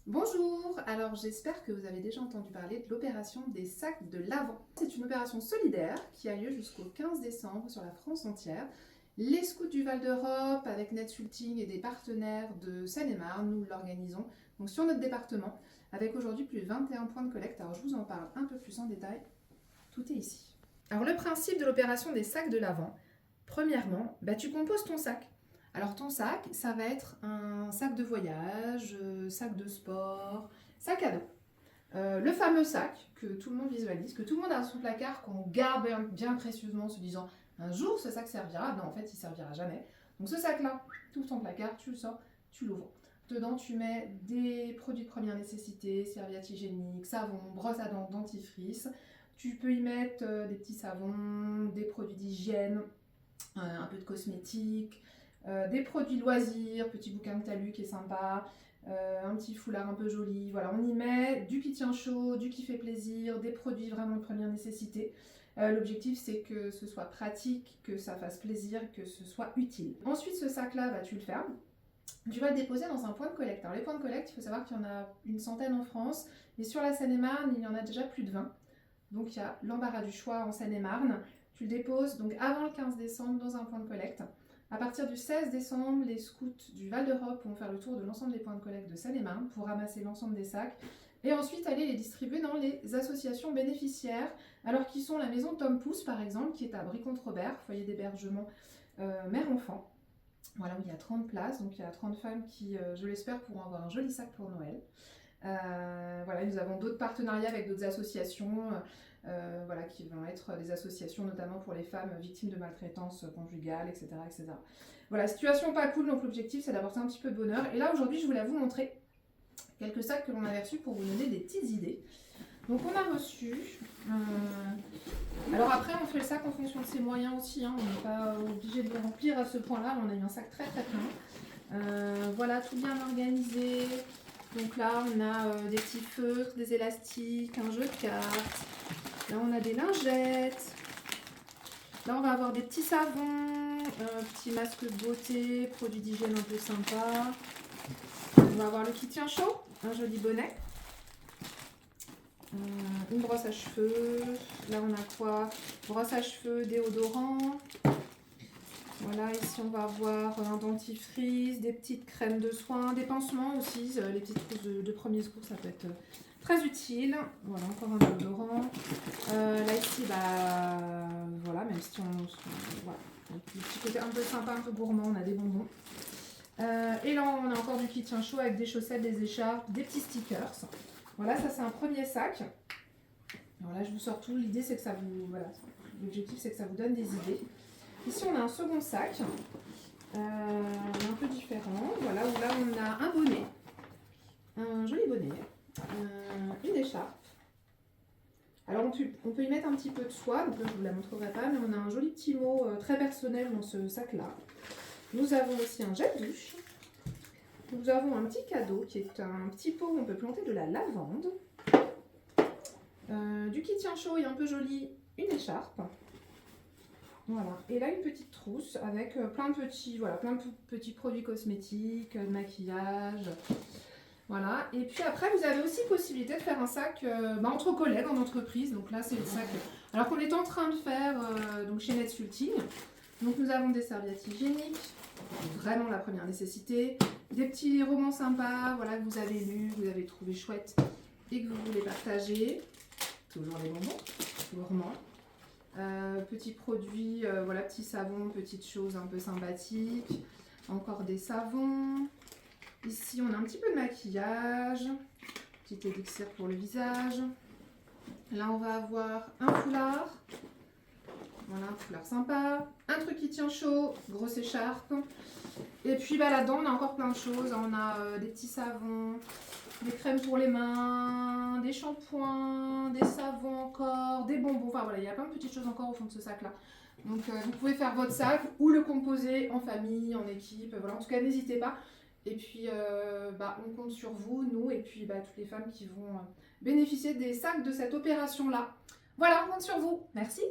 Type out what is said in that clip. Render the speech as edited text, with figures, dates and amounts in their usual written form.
Bonjour, alors j'espère que vous avez déjà entendu parler de l'opération des sacs de l'Avent. C'est une opération solidaire qui a lieu jusqu'au 15 décembre sur la France entière. Les scouts du Val d'Europe avec Netsulting et des partenaires de Seine-et-Marne, nous l'organisons donc sur notre département avec aujourd'hui plus de 21 points de collecte. Alors je vous en parle un peu plus en détail, tout est ici. Alors le principe de l'opération des sacs de l'Avent, premièrement, tu composes ton sac. Alors ton sac, ça va être un sac de voyage, sac de sport, sac à dos. Le fameux sac que tout le monde visualise, que tout le monde a dans son placard, qu'on garde bien précieusement en se disant un jour ce sac servira. Non, en fait, il servira jamais. Donc ce sac-là, tu ouvres ton placard, tu le sors, tu l'ouvres. Dedans, tu mets des produits de première nécessité, serviettes hygiéniques, savon, brosse à dents, dentifrice. Tu peux y mettre des petits savons, des produits d'hygiène, un peu de cosmétiques, des produits loisirs, petit bouquin de talus qui est sympa, un petit foulard un peu joli. Voilà, on y met du qui tient chaud, du qui fait plaisir, des produits vraiment de première nécessité. L'objectif, c'est que ce soit pratique, que ça fasse plaisir, que ce soit utile. Ensuite, ce sac-là, tu le fermes. Tu vas le déposer dans un point de collecte. Alors, les points de collecte, il faut savoir qu'il y en a une centaine en France, et sur la Seine-et-Marne, il y en a déjà plus de 20. Donc, il y a l'embarras du choix en Seine-et-Marne. Tu le déposes donc avant le 15 décembre dans un point de collecte. À partir du 16 décembre, les scouts du Val d'Europe vont faire le tour de l'ensemble des points de collecte de Seine-et-Marne pour ramasser l'ensemble des sacs et ensuite aller les distribuer dans les associations bénéficiaires, alors qui sont la maison Tom Pouce par exemple, qui est à Brie-Contre-Robert, foyer d'hébergement mère-enfant. Voilà, où il y a 30 places, donc il y a 30 femmes qui, je l'espère, pourront avoir un joli sac pour Noël. Voilà, nous avons d'autres partenariats avec d'autres associations voilà, qui vont être des associations notamment pour les femmes victimes de maltraitance conjugale, etc., etc. Voilà, situation pas cool, donc l'objectif c'est d'apporter un petit peu de bonheur. Et là aujourd'hui je voulais vous montrer quelques sacs que l'on avait reçus pour vous donner des petites idées. Donc on a reçu, alors après on fait le sac en fonction de ses moyens aussi, hein. On n'est pas obligé de le remplir à ce point-là, on a eu un sac très très plein. Voilà, tout bien organisé. Donc là, on a des petits feutres, des élastiques, un jeu de cartes. Là, on a des lingettes. Là, on va avoir des petits savons, petits masques de beauté, produits d'hygiène un peu sympa. On va avoir le qui tient chaud, un joli bonnet. Une brosse à cheveux. Là, on a quoi? Brosse à cheveux, déodorant. Voilà, ici on va avoir un dentifrice, des petites crèmes de soins, des pansements aussi, les petites trousses de premier secours, ça peut être très utile. Voilà, encore un déodorant. Là ici, voilà, même si voilà, un petit côté un peu sympa, un peu gourmand, on a des bonbons. Et là on a encore du qui tient chaud avec des chaussettes, des écharpes, des petits stickers. Voilà, ça c'est un premier sac. Alors là je vous sors tout, l'idée c'est que ça vous, voilà, l'objectif c'est que ça vous donne des idées. Ici, on a un second sac, un peu différent. Voilà, où là, on a un bonnet, un joli bonnet, une écharpe. Alors, on peut y mettre un petit peu de soie, donc là, je ne vous la montrerai pas, mais on a un joli petit mot très personnel dans ce sac-là. Nous avons aussi un gel douche. Nous avons un petit cadeau qui est un petit pot où on peut planter de la lavande. Du qui tient chaud et un peu joli, une écharpe. Voilà, et là une petite trousse avec plein de petits produits cosmétiques, de maquillage. Voilà, et puis après vous avez aussi possibilité de faire un sac entre collègues en entreprise. Donc là c'est le sac alors qu'on est en train de faire donc chez Netsulting. Donc nous avons des serviettes hygiéniques, vraiment la première nécessité, des petits romans sympas, voilà, que vous avez lus, que vous avez trouvé chouettes et que vous voulez partager. Toujours les bonbons, gourmands. Petits produits, voilà, petits savons, petites choses un peu sympathiques. Encore des savons. Ici, on a un petit peu de maquillage. Petit élixir pour le visage. Là, on va avoir un foulard. Voilà, un foulard sympa. Un truc qui tient chaud, grosse écharpe. Et puis là-dedans, on a encore plein de choses. On a des petits savons, des crèmes pour les mains, des shampoings, des savons encore, des bonbons. Enfin voilà, il y a plein de petites choses encore au fond de ce sac-là. Donc vous pouvez faire votre sac ou le composer en famille, en équipe. Voilà, en tout cas, n'hésitez pas. Et puis, on compte sur vous, nous, et puis toutes les femmes qui vont bénéficier des sacs de cette opération-là. Voilà, on compte sur vous. Merci.